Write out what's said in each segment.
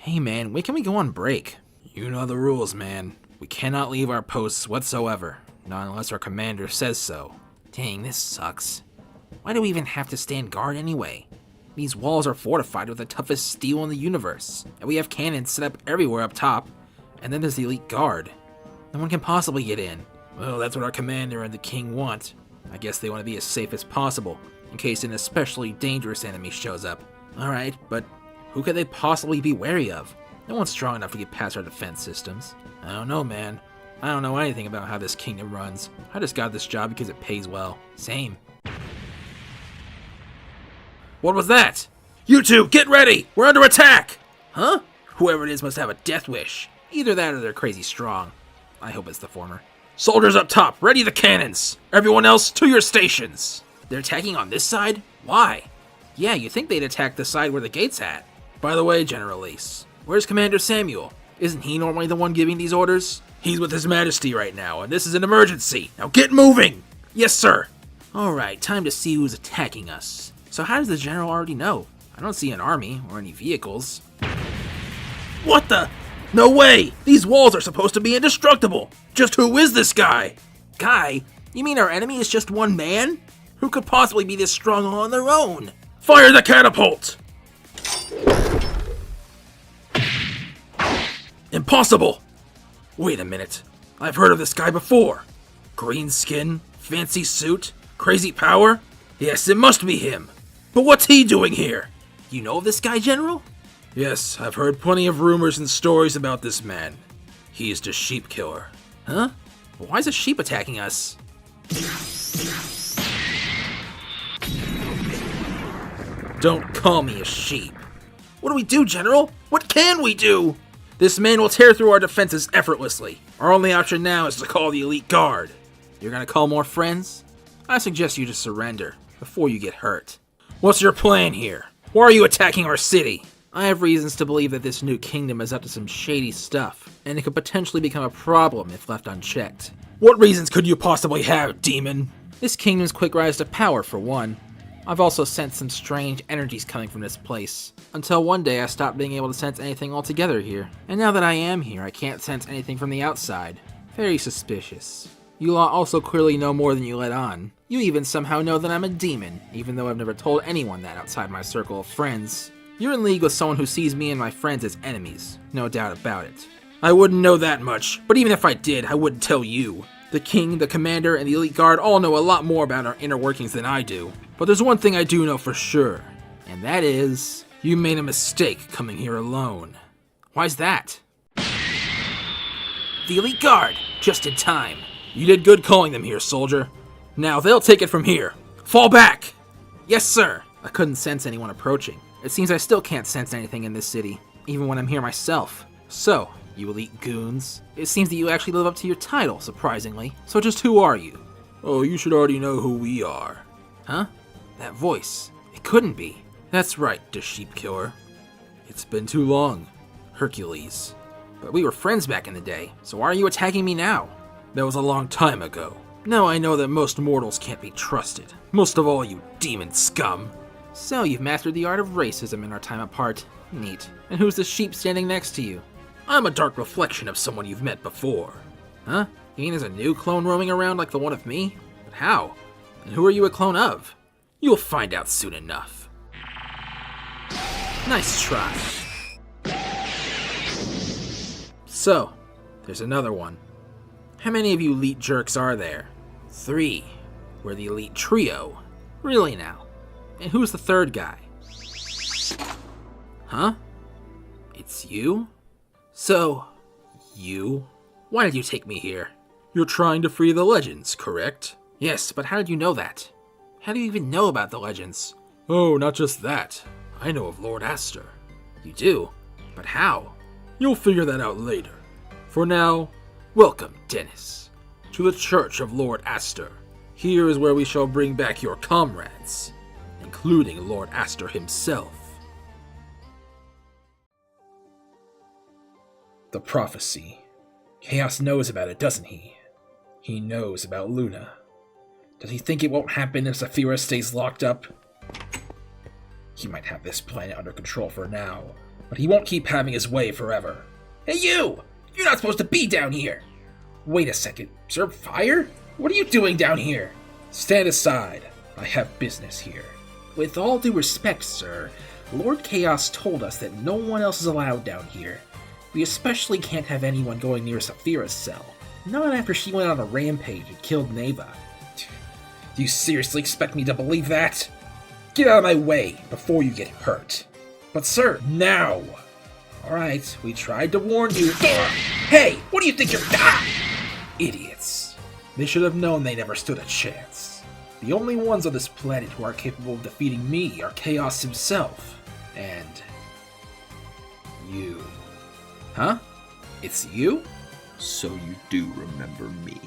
Hey man, when can we go on break? You know the rules, man. We cannot leave our posts whatsoever, not unless our commander says so. Dang, this sucks. Why do we even have to stand guard anyway? These walls are fortified with the toughest steel in the universe, and we have cannons set up everywhere up top, and then there's the elite guard. No one can possibly get in. Well, that's what our commander and the king want. I guess they want to be as safe as possible, in case an especially dangerous enemy shows up. Alright, but who could they possibly be wary of? No one's strong enough to get past our defense systems. I don't know, man. I don't know anything about how this kingdom runs. I just got this job because it pays well. Same. What was that? You two, get ready! We're under attack! Huh? Whoever it is must have a death wish. Either that or they're crazy strong. I hope it's the former. Soldiers up top, ready the cannons! Everyone else, to your stations! They're attacking on this side? Why? Yeah, you'd think they'd attack the side where the gate's at. By the way, General Ace, where's Commander Samuel? Isn't he normally the one giving these orders? He's with His Majesty right now, and this is an emergency. Now get moving! Yes, sir! Alright, time to see who's attacking us. So how does the general already know? I don't see an army or any vehicles. What the? No way! These walls are supposed to be indestructible! Just who is this guy? Guy? You mean our enemy is just one man? Who could possibly be this strong on their own? Fire the catapult! Impossible! Wait a minute. I've heard of this guy before. Green skin, fancy suit, crazy power? Yes, it must be him. But what's he doing here? You know of this guy, General? Yes, I've heard plenty of rumors and stories about this man. He is the sheep killer. Huh? Why is a sheep attacking us? Don't call me a sheep. What do we do, General? What can we do? This man will tear through our defenses effortlessly. Our only option now is to call the elite guard. You're gonna call more friends? I suggest you just surrender before you get hurt. What's your plan here? Why are you attacking our city? I have reasons to believe that this new kingdom is up to some shady stuff, and it could potentially become a problem if left unchecked. What reasons could you possibly have, demon? This kingdom's quick rise to power, for one. I've also sensed some strange energies coming from this place, until one day I stopped being able to sense anything altogether here. And now that I am here, I can't sense anything from the outside. Very suspicious. You lot also clearly know more than you let on. You even somehow know that I'm a demon, even though I've never told anyone that outside my circle of friends. You're in league with someone who sees me and my friends as enemies, no doubt about it. I wouldn't know that much, but even if I did, I wouldn't tell you. The king, the commander, and the elite guard all know a lot more about our inner workings than I do. But there's one thing I do know for sure, and that is, you made a mistake coming here alone. Why's that? The elite guard, just in time. You did good calling them here, soldier. Now they'll take it from here. Fall back! Yes, sir. I couldn't sense anyone approaching. It seems I still can't sense anything in this city, even when I'm here myself. So, you elite goons, it seems that you actually live up to your title, surprisingly. So just who are you? Oh, you should already know who we are. Huh? That voice. It couldn't be. That's right, the sheep killer. It's been too long. Hercules. But we were friends back in the day, so why are you attacking me now? That was a long time ago. Now I know that most mortals can't be trusted. Most of all, you demon scum. So you've mastered the art of racism in our time apart. Neat. And who's the sheep standing next to you? I'm a dark reflection of someone you've met before. Huh? You mean there's a new clone roaming around like the one of me? But how? And who are you a clone of? You'll find out soon enough. Nice try. So, there's another one. How many of you elite jerks are there? 3. We're the elite trio. Really now? And who's the third guy? Huh? It's you? So, you? Why did you take me here? You're trying to free the legends, correct? Yes, but how did you know that? How do you even know about the legends? Oh, not just that. I know of Lord Aster. You do? But how? You'll figure that out later. For now, welcome, Dennis, to the Church of Lord Aster. Here is where we shall bring back your comrades, including Lord Aster himself. The prophecy. Chaos knows about it, doesn't he? He knows about Luna. Does he think it won't happen if Saphira stays locked up? He might have this planet under control for now, but he won't keep having his way forever. Hey you! You're not supposed to be down here! Wait a second, Sir Fire? What are you doing down here? Stand aside. I have business here. With all due respect, sir, Lord Chaos told us that no one else is allowed down here. We especially can't have anyone going near Saphira's cell. Not after she went on a rampage and killed Neva. Do you seriously expect me to believe that? Get out of my way before you get hurt. But sir, now! Alright, we tried to warn you. Hey, what do you think you're... Idiots. They should have known they never stood a chance. The only ones on this planet who are capable of defeating me are Chaos himself. And... you. Huh? It's you? So you do remember me.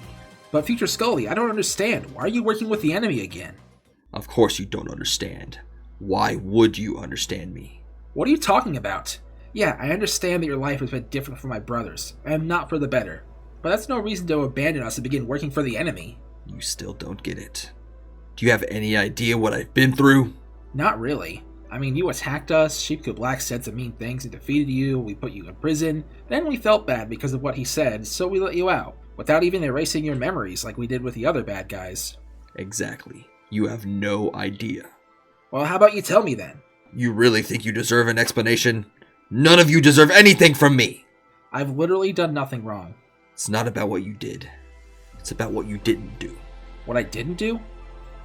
But Future Scully, I don't understand. Why are you working with the enemy again? Of course you don't understand. Why would you understand me? What are you talking about? Yeah, I understand that your life has been different from my brother's, and not for the better. But that's no reason to abandon us and begin working for the enemy. You still don't get it. Do you have any idea what I've been through? Not really. I mean, you attacked us, Sheepku Black said some mean things and defeated you, we put you in prison, then we felt bad because of what he said, so we let you out, without even erasing your memories like we did with the other bad guys. Exactly. You have no idea. Well, how about you tell me then? You really think you deserve an explanation? None of you deserve anything from me! I've literally done nothing wrong. It's not about what you did. It's about what you didn't do. What I didn't do?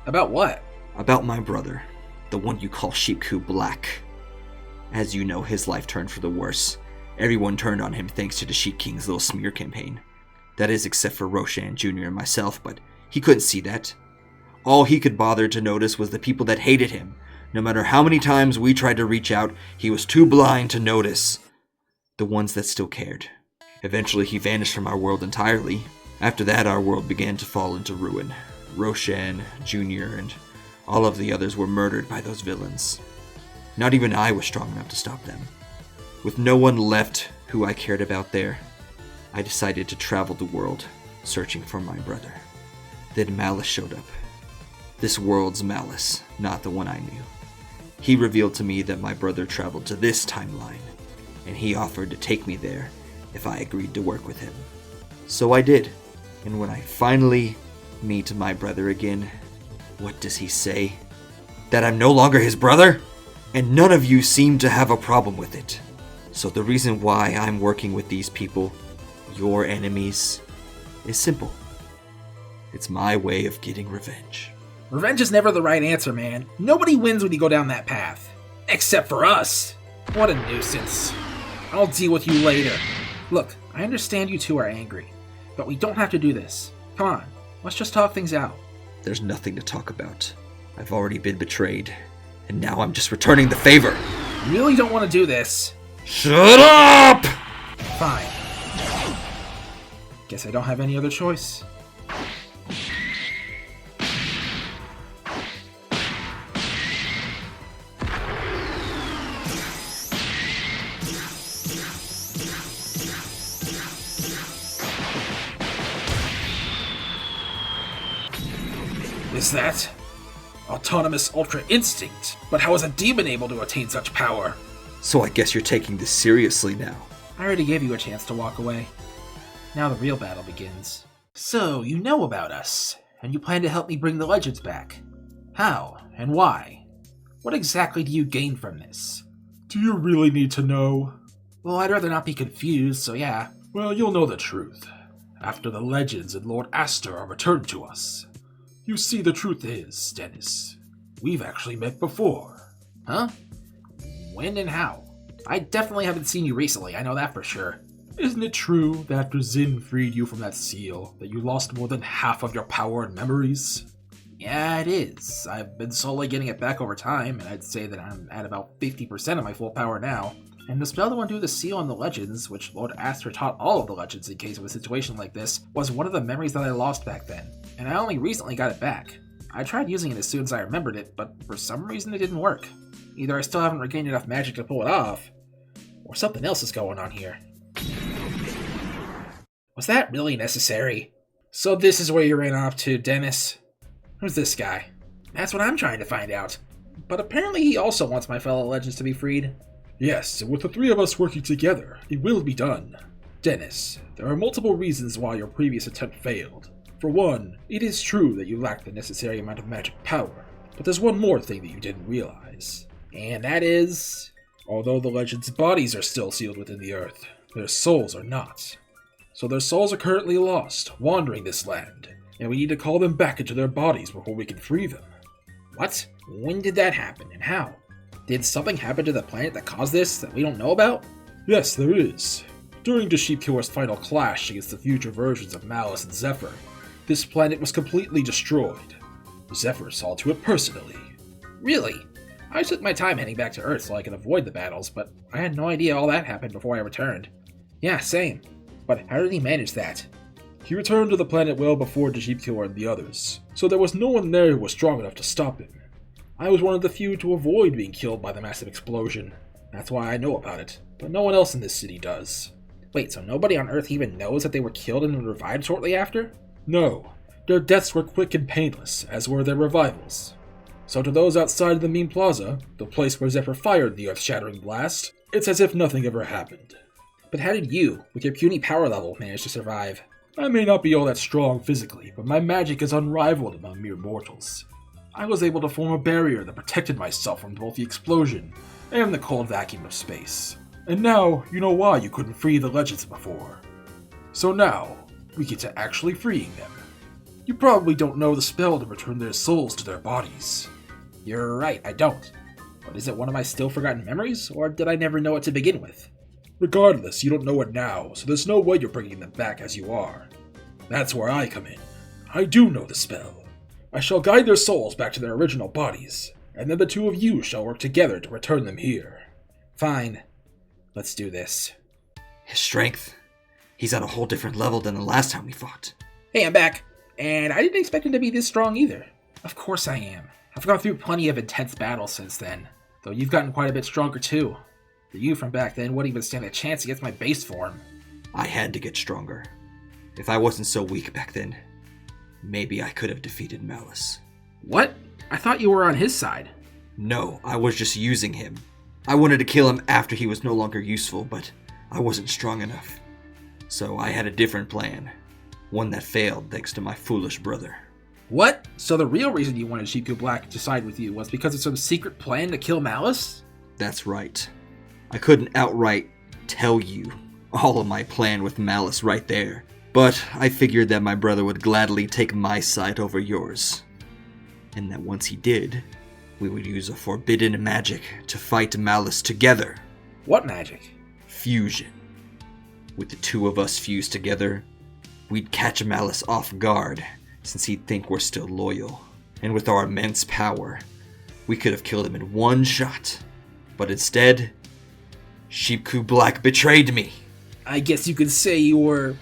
About what? About my brother. The one you call Sheepku Black. As you know, his life turned for the worse. Everyone turned on him thanks to the Sheep King's little smear campaign. That is, except for Roshan Jr. and myself, but he couldn't see that. All he could bother to notice was the people that hated him. No matter how many times we tried to reach out, he was too blind to notice the ones that still cared. Eventually, he vanished from our world entirely. After that, our world began to fall into ruin. Roshan Jr. and all of the others were murdered by those villains. Not even I was strong enough to stop them. With no one left who I cared about there, I decided to travel the world, searching for my brother. Then Malice showed up. This world's Malice, not the one I knew. He revealed to me that my brother traveled to this timeline, and he offered to take me there if I agreed to work with him. So I did, and when I finally meet my brother again, what does he say? That I'm no longer his brother? And none of you seem to have a problem with it. So the reason why I'm working with these people, your enemies, is simple. It's my way of getting revenge. Revenge is never the right answer, man. Nobody wins when you go down that path. Except for us. What a nuisance. I'll deal with you later. Look, I understand you two are angry, but we don't have to do this. Come on, let's just talk things out. There's nothing to talk about. I've already been betrayed, and now I'm just returning the favor. You really don't want to do this? Shut up! Fine. Guess I don't have any other choice. Is that autonomous Ultra Instinct? But how is a demon able to attain such power? So I guess you're taking this seriously now. I already gave you a chance to walk away. Now the real battle begins. So, you know about us, and you plan to help me bring the legends back. How, and why? What exactly do you gain from this? Do you really need to know? Well, I'd rather not be confused, so yeah. Well, you'll know the truth. After the legends and Lord Aster are returned to us. You see, the truth is, Dennis, we've actually met before. Huh? When and how? I definitely haven't seen you recently, I know that for sure. Isn't it true that after Zin freed you from that seal, that you lost more than half of your power and memories? Yeah, it is. I've been slowly getting it back over time, and I'd say that I'm at about 50% of my full power now. And the spell to undo the seal on the legends, which Lord Aster taught all of the legends in case of a situation like this, was one of the memories that I lost back then, and I only recently got it back. I tried using it as soon as I remembered it, but for some reason it didn't work. Either I still haven't regained enough magic to pull it off, or something else is going on here. Was that really necessary? So this is where you ran off to, Dennis? Who's this guy? That's what I'm trying to find out. But apparently he also wants my fellow legends to be freed. Yes, and with the three of us working together, it will be done. Dennis, there are multiple reasons why your previous attempt failed. For one, it is true that you lack the necessary amount of magic power, but there's one more thing that you didn't realize. And that is, although the Legends' bodies are still sealed within the earth, their souls are not. So their souls are currently lost, wandering this land, and we need to call them back into their bodies before we can free them. What? When did that happen, and how? Did something happen to the planet that caused this that we don't know about? Yes, there is. During the Sheepkiller's final clash against the future versions of Malice and Zephyr, this planet was completely destroyed. Zephyr saw to it personally. Really? I took my time heading back to Earth so I could avoid the battles, but I had no idea all that happened before I returned. Yeah, same. But how did he manage that? He returned to the planet well before the Sheepkiller and the others, so there was no one there who was strong enough to stop him. I was one of the few to avoid being killed by the massive explosion. That's why I know about it, but no one else in this city does. Wait, so nobody on Earth even knows that they were killed and revived shortly after? No. Their deaths were quick and painless, as were their revivals. So to those outside of the Meme Plaza, the place where Zephyr fired the earth-shattering blast, it's as if nothing ever happened. But how did you, with your puny power level, manage to survive? I may not be all that strong physically, but my magic is unrivaled among mere mortals. I was able to form a barrier that protected myself from both the explosion and the cold vacuum of space. And now, you know why you couldn't free the Legends before. So now, we get to actually freeing them. You probably don't know the spell to return their souls to their bodies. You're right, I don't. But is it one of my still forgotten memories, or did I never know it to begin with? Regardless, you don't know it now, so there's no way you're bringing them back as you are. That's where I come in. I do know the spell. I shall guide their souls back to their original bodies, and then the two of you shall work together to return them here. Fine. Let's do this. His strength? He's at a whole different level than the last time we fought. Hey, I'm back. And I didn't expect him to be this strong either. Of course I am. I've gone through plenty of intense battles since then, though you've gotten quite a bit stronger too. The you from back then wouldn't even stand a chance against my base form. I had to get stronger. If I wasn't so weak back then, maybe I could have defeated Malice. What? I thought you were on his side. No, I was just using him. I wanted to kill him after he was no longer useful, but I wasn't strong enough. So I had a different plan. One that failed thanks to my foolish brother. What? So the real reason you wanted Sheepku Black to side with you was because of some secret plan to kill Malice? That's right. I couldn't outright tell you all of my plan with Malice right there, but I figured that my brother would gladly take my side over yours. And that once he did, we would use a forbidden magic to fight Malice together. What magic? Fusion. With the two of us fused together, we'd catch Malice off guard, since he'd think we're still loyal. And with our immense power, we could have killed him in one shot. But instead, Sheepku Black betrayed me. I guess you could say you were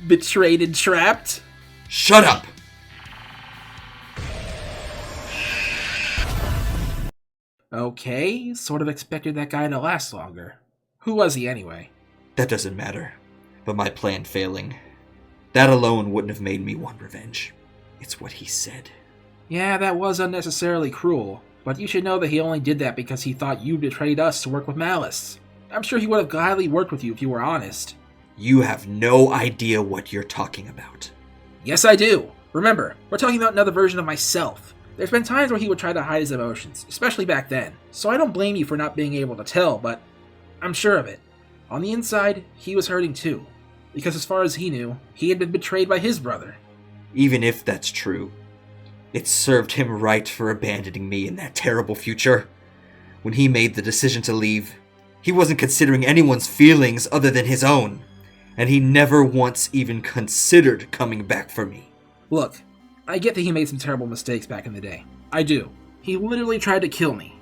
betrayed and trapped? Shut up! Okay, sort of expected that guy to last longer. Who was he anyway? That doesn't matter. But my plan failing, that alone wouldn't have made me want revenge. It's what he said. Yeah, that was unnecessarily cruel, but you should know that he only did that because he thought you betrayed us to work with Malice. I'm sure he would have gladly worked with you if you were honest. You have no idea what you're talking about. Yes, I do. Remember, we're talking about another version of myself. There's been times where he would try to hide his emotions, especially back then, so I don't blame you for not being able to tell, but I'm sure of it. On the inside, he was hurting too, because as far as he knew, he had been betrayed by his brother. Even if that's true, it served him right for abandoning me in that terrible future. When he made the decision to leave, he wasn't considering anyone's feelings other than his own, and he never once even considered coming back for me. Look, I get that he made some terrible mistakes back in the day. I do. He literally tried to kill me.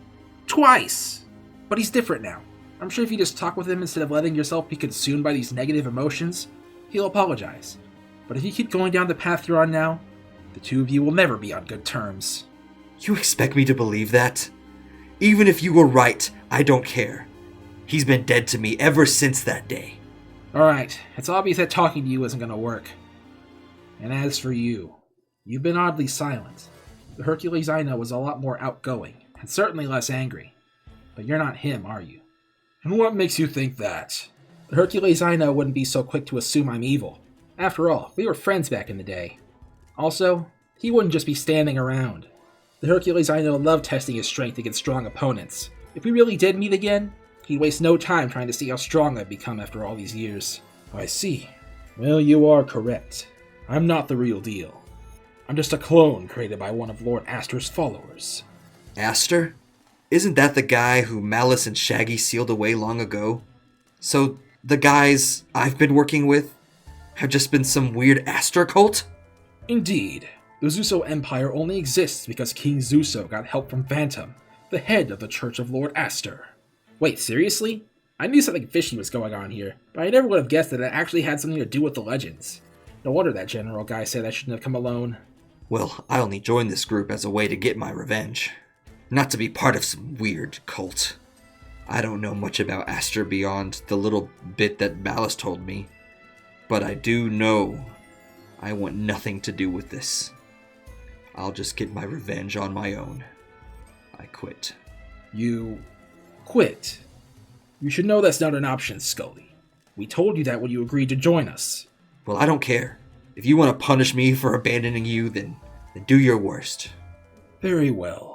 Twice! But he's different now. I'm sure if you just talk with him instead of letting yourself be consumed by these negative emotions, he'll apologize. But if you keep going down the path you're on now, the two of you will never be on good terms. You expect me to believe that? Even if you were right, I don't care. He's been dead to me ever since that day. Alright, it's obvious that talking to you isn't going to work. And as for you, you've been oddly silent. The Hercules I know is a lot more outgoing, and certainly less angry. But you're not him, are you? And what makes you think that? The Hercules I know wouldn't be so quick to assume I'm evil. After all, we were friends back in the day. Also, he wouldn't just be standing around. The Hercules I know loved testing his strength against strong opponents. If we really did meet again, he'd waste no time trying to see how strong I've become after all these years. I see. Well, you are correct. I'm not the real deal. I'm just a clone created by one of Lord Aster's followers. Aster? Isn't that the guy who Malice and Shaggy sealed away long ago? So, the guys I've been working with have just been some weird Aster cult? Indeed. The Zuso Empire only exists because King Zuso got help from Phantom, the head of the Church of Lord Aster. Wait, seriously? I knew something fishy was going on here, but I never would have guessed that it actually had something to do with the legends. No wonder that general guy said I shouldn't have come alone. Well, I only joined this group as a way to get my revenge. Not to be part of some weird cult. I don't know much about Aster beyond the little bit that Malice told me. But I do know I want nothing to do with this. I'll just get my revenge on my own. I quit. You quit? You should know that's not an option, Scully. We told you that when you agreed to join us. Well, I don't care. If you want to punish me for abandoning you, then do your worst. Very well.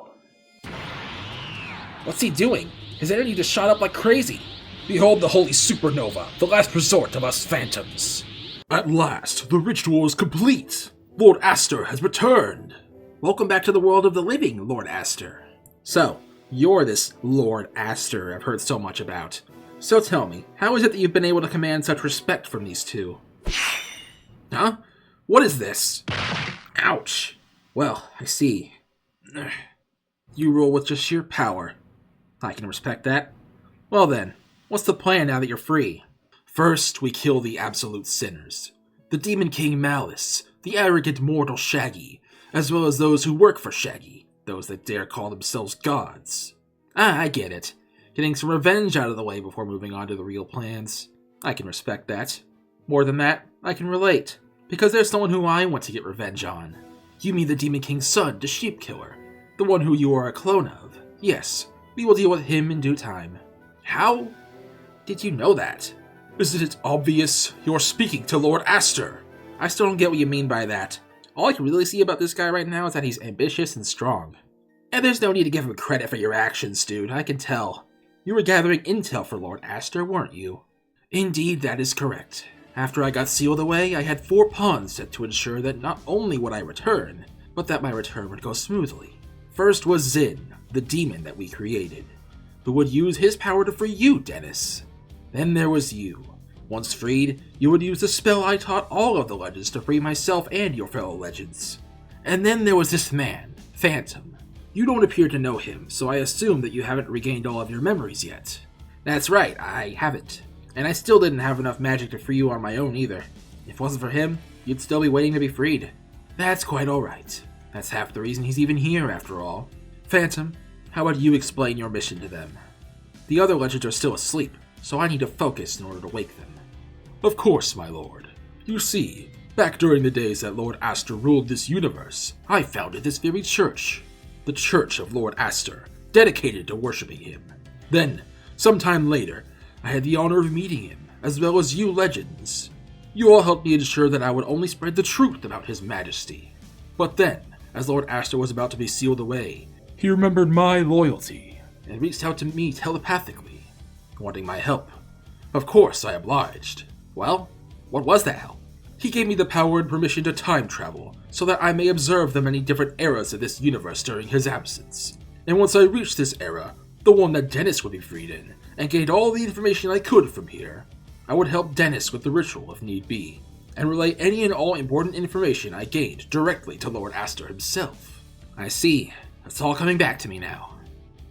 What's he doing? His energy just shot up like crazy. Behold the holy supernova, the last resort of us phantoms. At last, the ritual is complete. Lord Aster has returned. Welcome back to the world of the living, Lord Aster. So, you're this Lord Aster I've heard so much about. So tell me, how is it that you've been able to command such respect from these two? Huh? What is this? Ouch. Well, I see. You rule with just sheer power. I can respect that. Well then, what's the plan now that you're free? First, we kill the absolute sinners. The Demon King Malice, the arrogant mortal Shaggy, as well as those who work for Shaggy, those that dare call themselves gods. I get it. Getting some revenge out of the way before moving on to the real plans. I can respect that. More than that, I can relate. Because there's someone who I want to get revenge on. You mean the Demon King's son, the Sheep Killer. The one who you are a clone of. Yes, we will deal with him in due time. How did you know that? Isn't it obvious? You're speaking to Lord Aster. I still don't get what you mean by that. All I can really see about this guy right now is that he's ambitious and strong. And there's no need to give him credit for your actions, dude. I can tell. You were gathering intel for Lord Aster, weren't you? Indeed, that is correct. After I got sealed away, I had 4 pawns set to ensure that not only would I return, but that my return would go smoothly. First was Zin, the demon that we created, who would use his power to free you, Dennis. Then there was you. Once freed, you would use the spell I taught all of the legends to free myself and your fellow legends. And then there was this man, Phantom. You don't appear to know him, so I assume that you haven't regained all of your memories yet. That's right, I haven't. And I still didn't have enough magic to free you on my own either. If it wasn't for him, you'd still be waiting to be freed. That's quite alright. That's half the reason he's even here, after all. Phantom, how about you explain your mission to them? The other legends are still asleep, so I need to focus in order to wake them. Of course, my lord. You see, back during the days that Lord Aster ruled this universe, I founded this very church. The Church of Lord Aster, dedicated to worshipping him. Then, sometime later, I had the honor of meeting him, as well as you legends. You all helped me ensure that I would only spread the truth about his majesty. But then, as Lord Aster was about to be sealed away, he remembered my loyalty, and reached out to me telepathically, wanting my help. Of course, I obliged. Well, what was that help? He gave me the power and permission to time travel, so that I may observe the many different eras of this universe during his absence. And once I reached this era, the one that Dennis would be freed in, and gained all the information I could from here, I would help Dennis with the ritual if need be, and relay any and all important information I gained directly to Lord Aster himself. I see. It's all coming back to me now.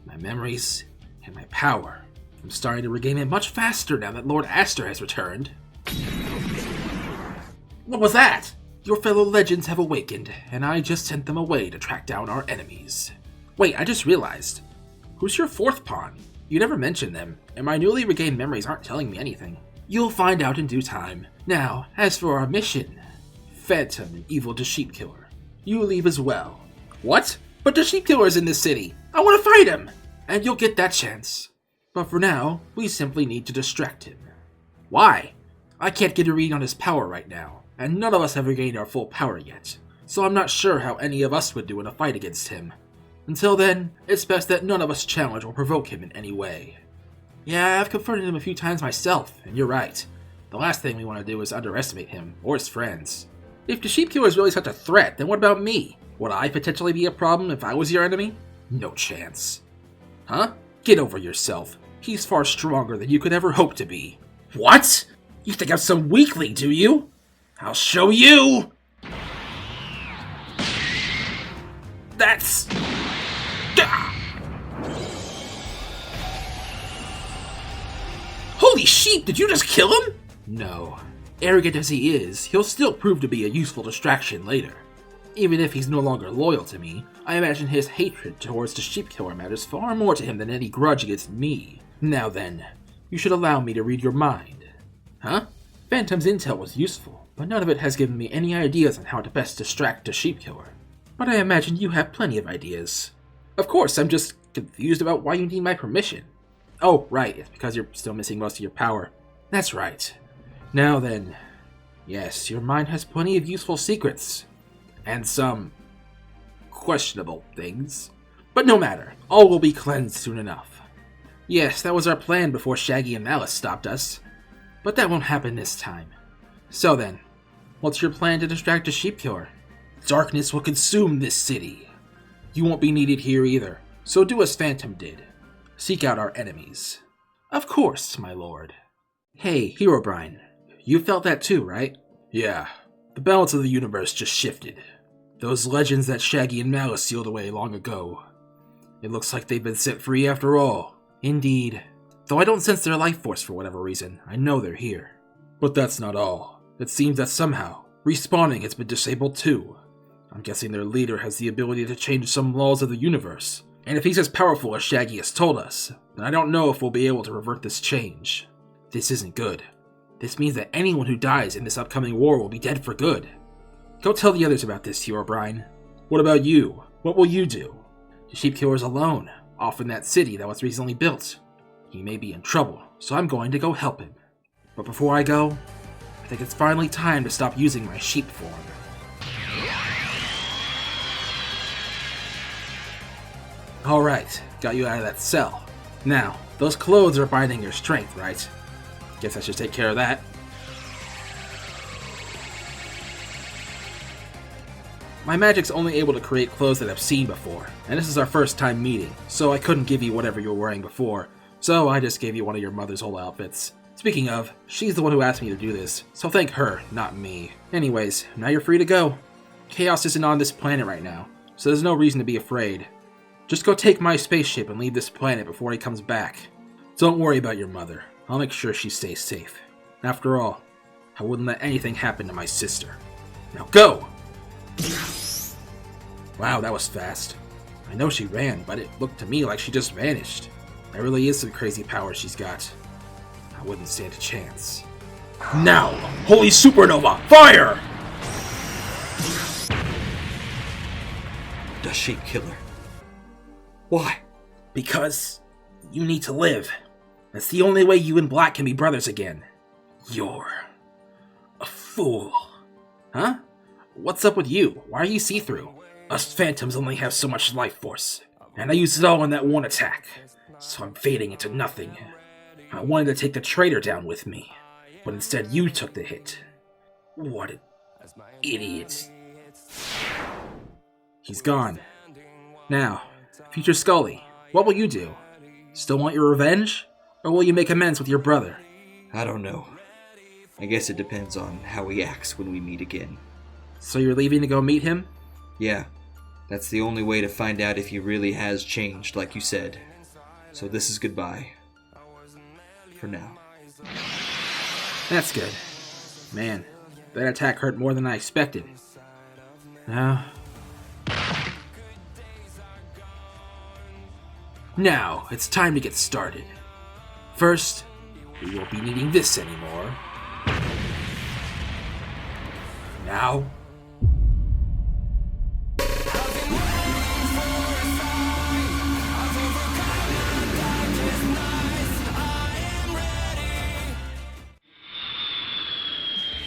My memories and my power. I'm starting to regain it much faster now that Lord Aster has returned. What was that? Your fellow legends have awakened, and I just sent them away to track down our enemies. Wait, I just realized. Who's your 4th pawn? You never mentioned them, and my newly regained memories aren't telling me anything. You'll find out in due time. Now, as for our mission, Phantom and Evil the Sheep Killer, you leave as well. What? But the Sheep Killer's in this city. I want to fight him! And you'll get that chance. But for now, we simply need to distract him. Why? I can't get a read on his power right now, and none of us have regained our full power yet, so I'm not sure how any of us would do in a fight against him. Until then, it's best that none of us challenge or provoke him in any way. Yeah, I've confronted him a few times myself, and you're right. The last thing we want to do is underestimate him, or his friends. If the Sheep Killer is really such a threat, then what about me? Would I potentially be a problem if I was your enemy? No chance. Huh? Get over yourself. He's far stronger than you could ever hope to be. What? You think I'm some weakling, do you? I'll show you! That's... Holy sheep, did you just kill him? No. Arrogant as he is, he'll still prove to be a useful distraction later. Even if he's no longer loyal to me, I imagine his hatred towards the Sheep Killer matters far more to him than any grudge against me. Now then, you should allow me to read your mind. Huh? Phantom's intel was useful, but none of it has given me any ideas on how to best distract the Sheep Killer. But I imagine you have plenty of ideas. Of course, I'm just confused about why you need my permission. Oh, right, it's because you're still missing most of your power. That's right. Now then, yes, your mind has plenty of useful secrets. And some questionable things. But no matter, all will be cleansed soon enough. Yes, that was our plan before Shaggy and Malice stopped us. But that won't happen this time. So then, what's your plan to distract the Sheep Killer? Darkness will consume this city. You won't be needed here either, so do as Phantom did. Seek out our enemies. Of course, my lord. Hey, Herobrine. You felt that too, right? Yeah. The balance of the universe just shifted. Those legends that Shaggy and Malice sealed away long ago. It looks like they've been set free after all. Indeed. Though I don't sense their life force for whatever reason, I know they're here. But that's not all. It seems that somehow, respawning has been disabled too. I'm guessing their leader has the ability to change some laws of the universe. And if he's as powerful as Shaggy has told us, then I don't know if we'll be able to revert this change. This isn't good. This means that anyone who dies in this upcoming war will be dead for good. Go tell the others about this, Herobrine. What about you? What will you do? The Sheep Killer's alone, off in that city that was recently built. He may be in trouble, so I'm going to go help him. But before I go, I think it's finally time to stop using my sheep form. Alright, got you out of that cell. Now, those clothes are binding your strength, right? Guess I should take care of that. My magic's only able to create clothes that I've seen before, and this is our first time meeting, so I couldn't give you whatever you were wearing before, so I just gave you one of your mother's old outfits. Speaking of, she's the one who asked me to do this, so thank her, not me. Anyways, now you're free to go. Chaos isn't on this planet right now, so there's no reason to be afraid. Just go take my spaceship and leave this planet before he comes back. Don't worry about your mother. I'll make sure she stays safe. After all, I wouldn't let anything happen to my sister. Now go! Wow, that was fast. I know she ran, but it looked to me like she just vanished. That really is some crazy power she's got. I wouldn't stand a chance. Now! Holy Supernova! Fire! The Sheep Killer. Why? Because you need to live. That's the only way you and Black can be brothers again. You're a fool. Huh? What's up with you? Why are you see-through? Us Phantoms only have so much life force, and I used it all in that one attack, so I'm fading into nothing. I wanted to take the traitor down with me, but instead you took the hit. What an idiot. He's gone. Now, Future Scully, what will you do? Still want your revenge? Or will you make amends with your brother? I don't know. I guess it depends on how he acts when we meet again. So you're leaving to go meet him? Yeah, that's the only way to find out if he really has changed, like you said. So this is goodbye. For now. That's good. Man, that attack hurt more than I expected. Now, it's time to get started. First, we won't be needing this anymore. Now...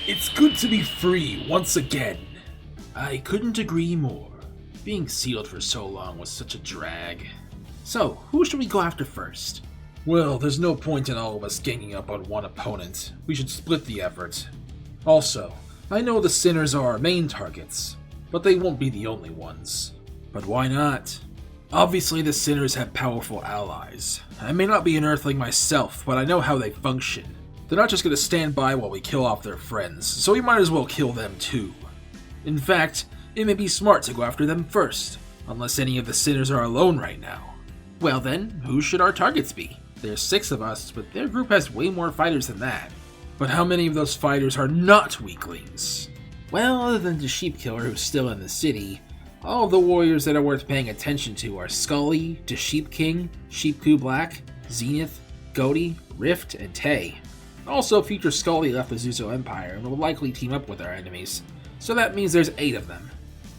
It's good to be free once again. I couldn't agree more. Being sealed for so long was such a drag. So, who should we go after first? Well, there's no point in all of us ganging up on one opponent. We should split the effort. Also, I know the Sinners are our main targets, but they won't be the only ones. But why not? Obviously, the Sinners have powerful allies. I may not be an Earthling myself, but I know how they function. They're not just going to stand by while we kill off their friends, so we might as well kill them too. In fact, it may be smart to go after them first, unless any of the Sinners are alone right now. Well then, who should our targets be? There's 6 of us, but their group has way more fighters than that. But how many of those fighters are not weaklings? Well, other than the sheep killer who's still in the city, all of the warriors that are worth paying attention to are Scully, the Sheep King, Sheepku Black, Zenith, Goaty, Rift, and Tay. Also, future Scully left the Zuzo Empire and will likely team up with our enemies, so that means there's 8 of them.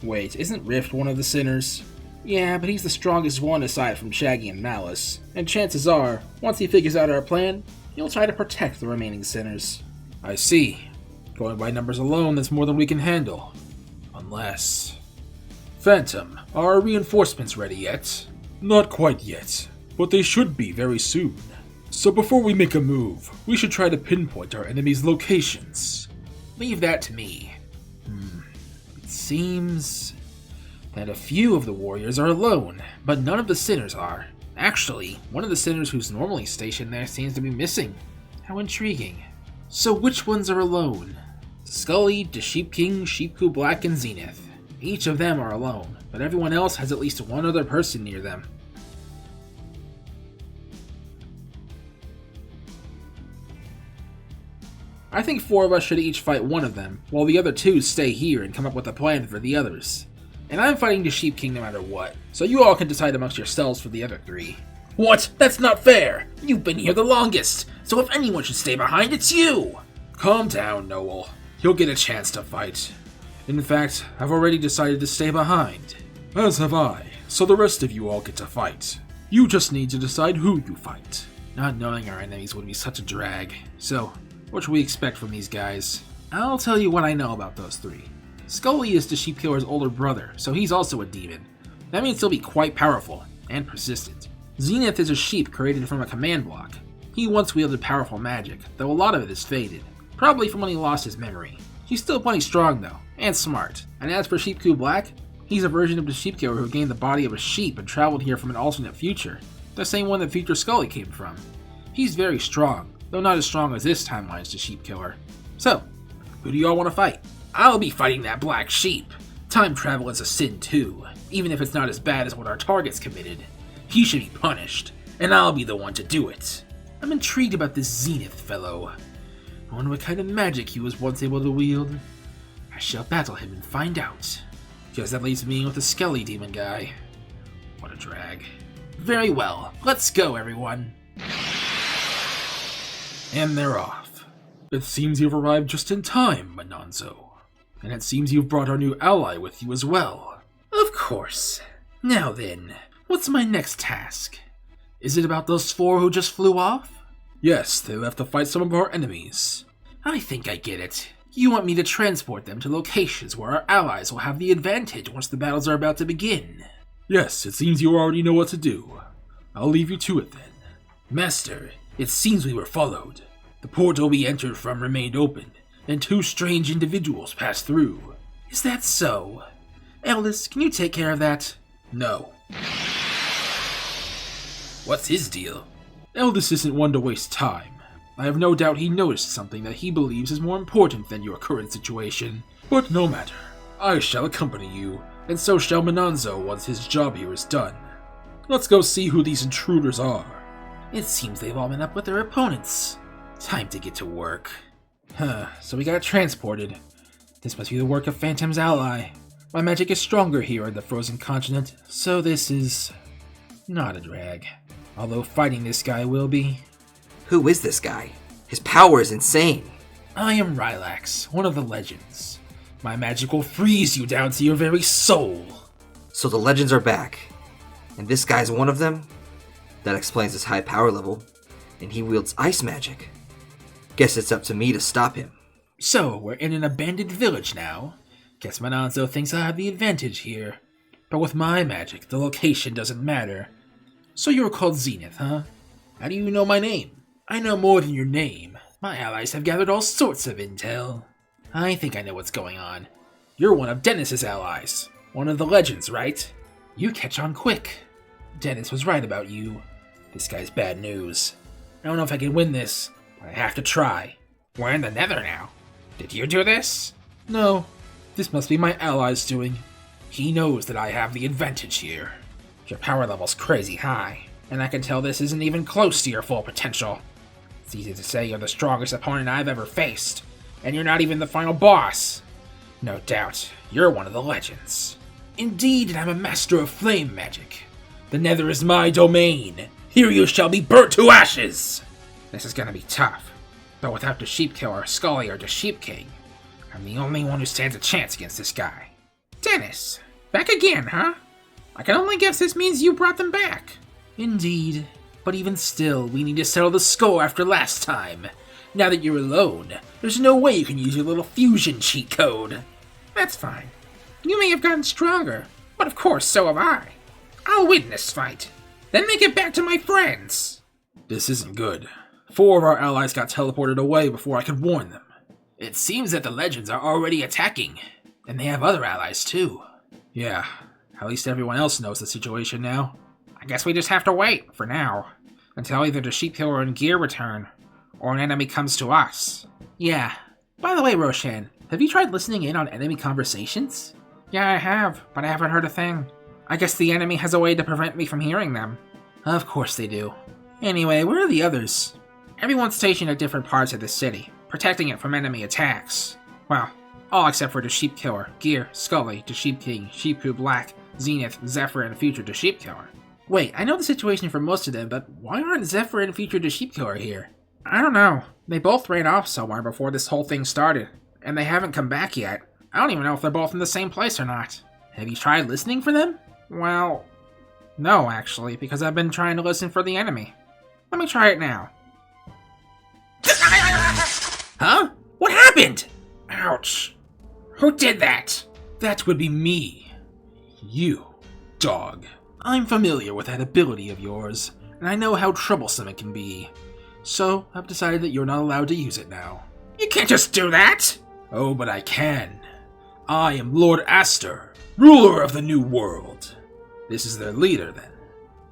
Wait, isn't Rift one of the Sinners? Yeah, but he's the strongest one aside from Shaggy and Malice, and chances are, once he figures out our plan, he'll try to protect the remaining Sinners. I see. Going by numbers alone, that's more than we can handle. Unless... Phantom, are our reinforcements ready yet? Not quite yet, but they should be very soon. So before we make a move, we should try to pinpoint our enemies' locations. Leave that to me. It seems that a few of the warriors are alone, but none of the Sinners are. Actually, one of the Sinners who's normally stationed there seems to be missing. How intriguing. So which ones are alone? Scully, the Sheep King, Sheepku Black, and Zenith. Each of them are alone, but everyone else has at least one other person near them. I think 4 of us should each fight one of them, while the other 2 stay here and come up with a plan for the others. And I'm fighting the Sheep King no matter what, so you all can decide amongst yourselves for the other 3. What? That's not fair! You've been here the longest, so if anyone should stay behind, it's you! Calm down, Noel. You'll get a chance to fight. In fact, I've already decided to stay behind. As have I, so the rest of you all get to fight. You just need to decide who you fight. Not knowing our enemies would be such a drag, so what should we expect from these guys? I'll tell you what I know about those 3. Scully is the Sheep Killer's older brother, so he's also a demon. That means he'll be quite powerful, and persistent. Zenith is a sheep created from a command block. He once wielded powerful magic, though a lot of it is faded, probably from when he lost his memory. He's still plenty strong though, and smart. And as for Sheepku Black, he's a version of the Sheep Killer who gained the body of a sheep and traveled here from an alternate future, the same one that future Scully came from. He's very strong, though not as strong as this timeline's the Sheep Killer. So, who do y'all want to fight? I'll be fighting that black sheep. Time travel is a sin too, even if it's not as bad as what our target's committed. He should be punished, and I'll be the one to do it. I'm intrigued about this Zenith fellow. I wonder what kind of magic he was once able to wield. I shall battle him and find out. Guess that leaves me with the Skelly demon guy. What a drag. Very well, let's go everyone. And they're off. It seems you've arrived just in time, Manonzo. And it seems you've brought our new ally with you as well. Of course. Now then, what's my next task? Is it about those 4 who just flew off? Yes, they left to fight some of our enemies. I think I get it. You want me to transport them to locations where our allies will have the advantage once the battles are about to begin. Yes, it seems you already know what to do. I'll leave you to it then. Master, it seems we were followed. The portal we entered from remained open, and 2 strange individuals passed through. Is that so? Eldest, can you take care of that? No. What's his deal? Eldest isn't one to waste time. I have no doubt he noticed something that he believes is more important than your current situation. But no matter. I shall accompany you, and so shall Manonzo once his job here is done. Let's go see who these intruders are. It seems they've all met up with their opponents. Time to get to work. So we got transported. This must be the work of Phantom's ally. My magic is stronger here in the frozen continent, so this is not a drag. Although fighting this guy will be. Who is this guy? His power is insane. I am Rylax, one of the legends. My magic will freeze you down to your very soul. So the legends are back, and this guy's one of them? That explains his high power level, and he wields ice magic. Guess it's up to me to stop him. So, we're in an abandoned village now. Guess Mananzo thinks I have the advantage here. But with my magic, the location doesn't matter. So you're called Zenith, huh? How do you know my name? I know more than your name. My allies have gathered all sorts of intel. I think I know what's going on. You're one of Dennis's allies. One of the legends, right? You catch on quick. Dennis was right about you. This guy's bad news. I don't know if I can win this, but I have to try. We're in the Nether now. Did you do this? No. This must be my ally's doing. He knows that I have the advantage here. Your power level's crazy high, and I can tell this isn't even close to your full potential. It's easy to say you're the strongest opponent I've ever faced, and you're not even the final boss. No doubt, you're one of the legends. Indeed, and I'm a master of flame magic. The Nether is my domain. Here you shall be burnt to ashes. This is gonna be tough, but without the Sheep Killer, Scully, or the Sheep King, I'm the only one who stands a chance against this guy. Dennis, back again, huh? I can only guess this means you brought them back. Indeed, but even still, we need to settle the score after last time. Now that you're alone, there's no way you can use your little fusion cheat code. That's fine. You may have gotten stronger, but of course so have I. I'll win this fight, then make it back to my friends. This isn't good. 4 of our allies got teleported away before I could warn them. It seems that the legends are already attacking, and they have other allies too. Yeah, at least everyone else knows the situation now. I guess we just have to wait, for now, until either the Sheep Killer and Gear return, or an enemy comes to us. Yeah. By the way, Roshan, have you tried listening in on enemy conversations? Yeah, I have, but I haven't heard a thing. I guess the enemy has a way to prevent me from hearing them. Of course they do. Anyway, where are the others? Everyone's stationed at different parts of the city, protecting it from enemy attacks. Well, all except for the Sheep Killer, Gear, Scully, the Sheep King, Sheepku Black, Zenith, Zephyr, and Future the Sheep Killer. Wait, I know the situation for most of them, but why aren't Zephyr and Future the Sheep Killer here? I don't know. They both ran off somewhere before this whole thing started, and they haven't come back yet. I don't even know if they're both in the same place or not. Have you tried listening for them? Well, no, actually, because I've been trying to listen for the enemy. Let me try it now. Huh? What happened? Ouch. Who did that? That would be me. You, dog. I'm familiar with that ability of yours, and I know how troublesome it can be. So, I've decided that you're not allowed to use it now. You can't just do that! Oh, but I can. I am Lord Aster, ruler of the New World. This is their leader, then.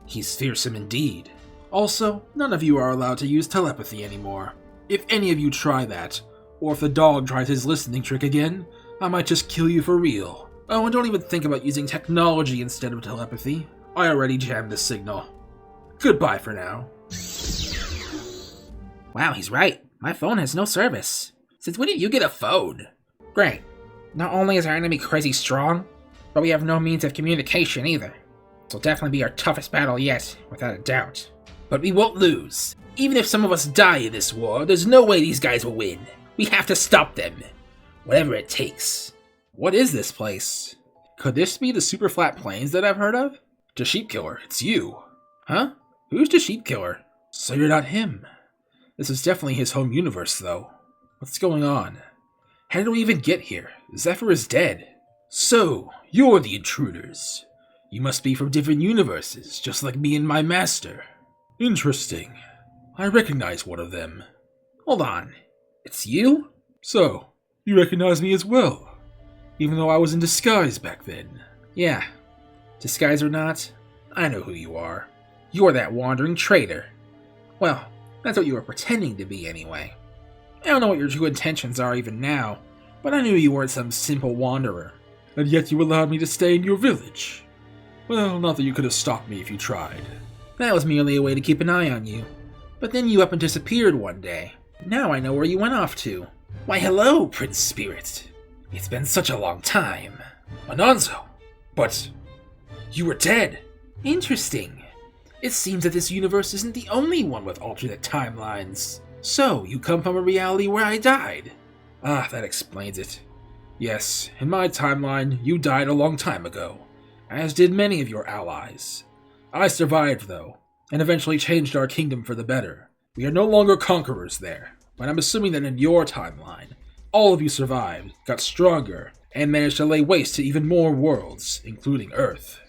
He's fearsome indeed. Also, none of you are allowed to use telepathy anymore. If any of you try that, or if the dog tries his listening trick again, I might just kill you for real. Oh, and don't even think about using technology instead of telepathy. I already jammed the signal. Goodbye for now. Wow, he's right. My phone has no service. Since when did you get a phone? Great. Not only is our enemy crazy strong, but we have no means of communication either. This will definitely be our toughest battle yet, without a doubt. But we won't lose. Even if some of us die in this war, there's no way these guys will win. We have to stop them. Whatever it takes. What is this place? Could this be the super flat plains that I've heard of? The Sheep Killer, it's you. Huh? Who's the Sheep Killer? So you're not him. This is definitely his home universe, though. What's going on? How did we even get here? Zephyr is dead. So, you're the intruders. You must be from different universes, just like me and my master. Interesting. I recognize one of them. Hold on. It's you? So, you recognize me as well, even though I was in disguise back then. Yeah. Disguise or not, I know who you are. You're that wandering traitor. Well, that's what you were pretending to be anyway. I don't know what your true intentions are even now, but I knew you weren't some simple wanderer. And yet you allowed me to stay in your village. Well, not that you could have stopped me if you tried. That was merely a way to keep an eye on you. But then you up and disappeared one day. Now I know where you went off to. Why hello, Prince Spirit. It's been such a long time. Anonzo! But you were dead. Interesting. It seems that this universe isn't the only one with alternate timelines. So, you come from a reality where I died. Ah, that explains it. Yes, in my timeline, you died a long time ago, as did many of your allies. I survived, though, and eventually changed our kingdom for the better. We are no longer conquerors there, but I'm assuming that in your timeline, All of you survived, got stronger, and managed to lay waste to even more worlds, including Earth.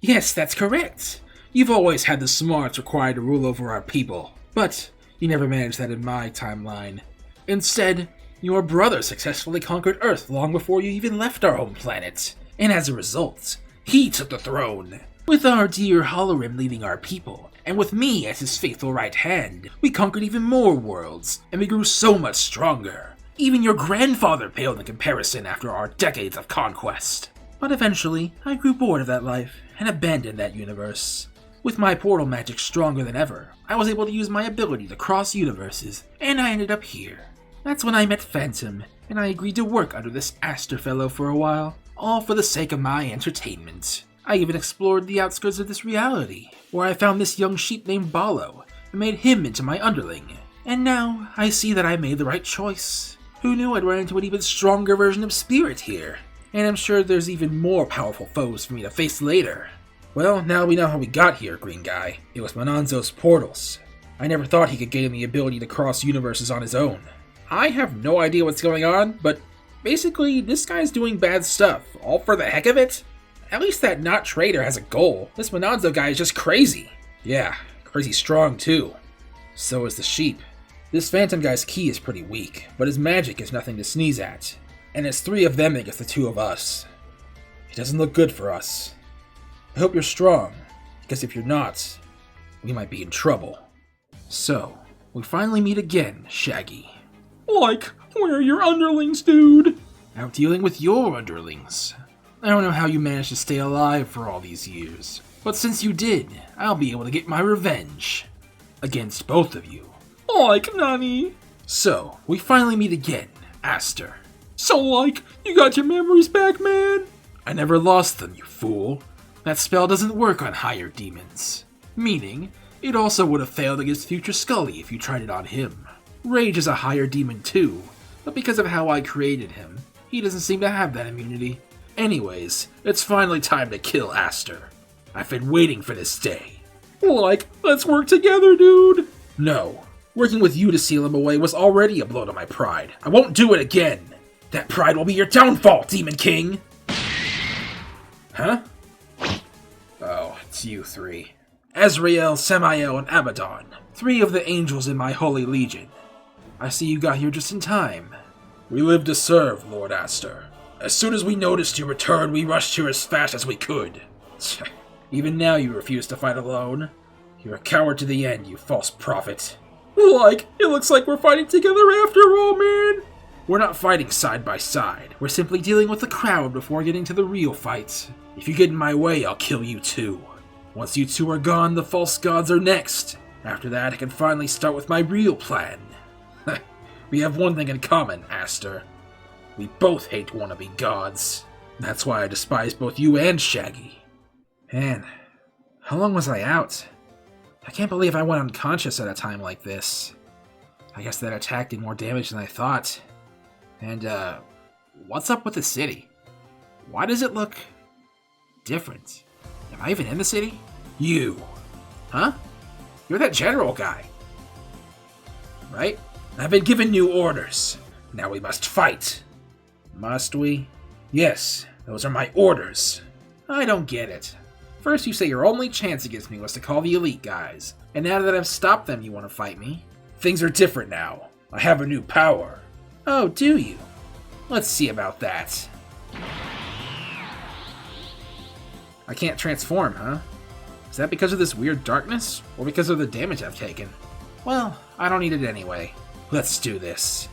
Yes, that's correct. You've always had the smarts required to rule over our people, but you never managed that in my timeline. Instead, your brother successfully conquered Earth long before you even left our home planet, and as a result, he took the throne. With our dear Holorim leading our people, and with me as his faithful right hand, we conquered even more worlds, and we grew so much stronger. Even your grandfather paled in comparison after our decades of conquest. But eventually, I grew bored of that life, and abandoned that universe. With my portal magic stronger than ever, I was able to use my ability to cross universes, and I ended up here. That's when I met Phantom, and I agreed to work under this Aster fellow for a while, all for the sake of my entertainment. I even explored the outskirts of this reality, where I found this young sheep named Ballo, and made him into my underling. And now, I see that I made the right choice. Who knew I'd run into an even stronger version of Spirit here? And I'm sure there's even more powerful foes for me to face later. Well, now we know how we got here, Green Guy. It was Monanzo's portals. I never thought he could gain the ability to cross universes on his own. I have no idea what's going on, but basically, this guy's doing bad stuff, all for the heck of it. At least that not traitor has a goal. This Monanzo guy is just crazy. Yeah, crazy strong too. So is the sheep. This Phantom guy's ki is pretty weak, but his magic is nothing to sneeze at. And it's 3 of them against the 2 of us. It doesn't look good for us. I hope you're strong, because if you're not, we might be in trouble. So, we finally meet again, Shaggy. Like, where are your underlings, dude? Out dealing with your underlings. I don't know how you managed to stay alive for all these years, but since you did, I'll be able to get my revenge. Against both of you. Like, Nani? So, we finally meet again, Aster. So, like, you got your memories back, man? I never lost them, you fool. That spell doesn't work on higher demons. Meaning, it also would have failed against Future Scully if you tried it on him. Rage is a higher demon too, but because of how I created him, he doesn't seem to have that immunity. Anyways, it's finally time to kill Aster. I've been waiting for this day. Like, let's work together, dude! No. Working with you to seal him away was already a blow to my pride. I won't do it again! That pride will be your downfall, Demon King! Huh? Oh, it's you 3. Ezreal, Samael, and Abaddon. 3 of the angels in my holy legion. I see you got here just in time. We live to serve, Lord Aster. As soon as we noticed your return, we rushed here as fast as we could. Even now you refuse to fight alone. You're a coward to the end, you false prophet. Like, it looks like we're fighting together after all, man! We're not fighting side by side. We're simply dealing with the crowd before getting to the real fight. If you get in my way, I'll kill you too. Once you 2 are gone, the false gods are next. After that, I can finally start with my real plan. We have one thing in common, Aster. We both hate wannabe gods. That's why I despise both you and Shaggy. Man, how long was I out? I can't believe I went unconscious at a time like this. I guess that attack did more damage than I thought. And, what's up with the city? Why does it look different? Am I even in the city? You. Huh? You're that general guy. Right? I've been given new orders. Now we must fight. Must we? Yes, those are my orders. I don't get it. First you say your only chance against me was to call the elite guys, and now that I've stopped them you want to fight me? Things are different now. I have a new power. Oh, do you? Let's see about that. I can't transform, huh? Is that because of this weird darkness, or because of the damage I've taken? Well, I don't need it anyway. Let's do this.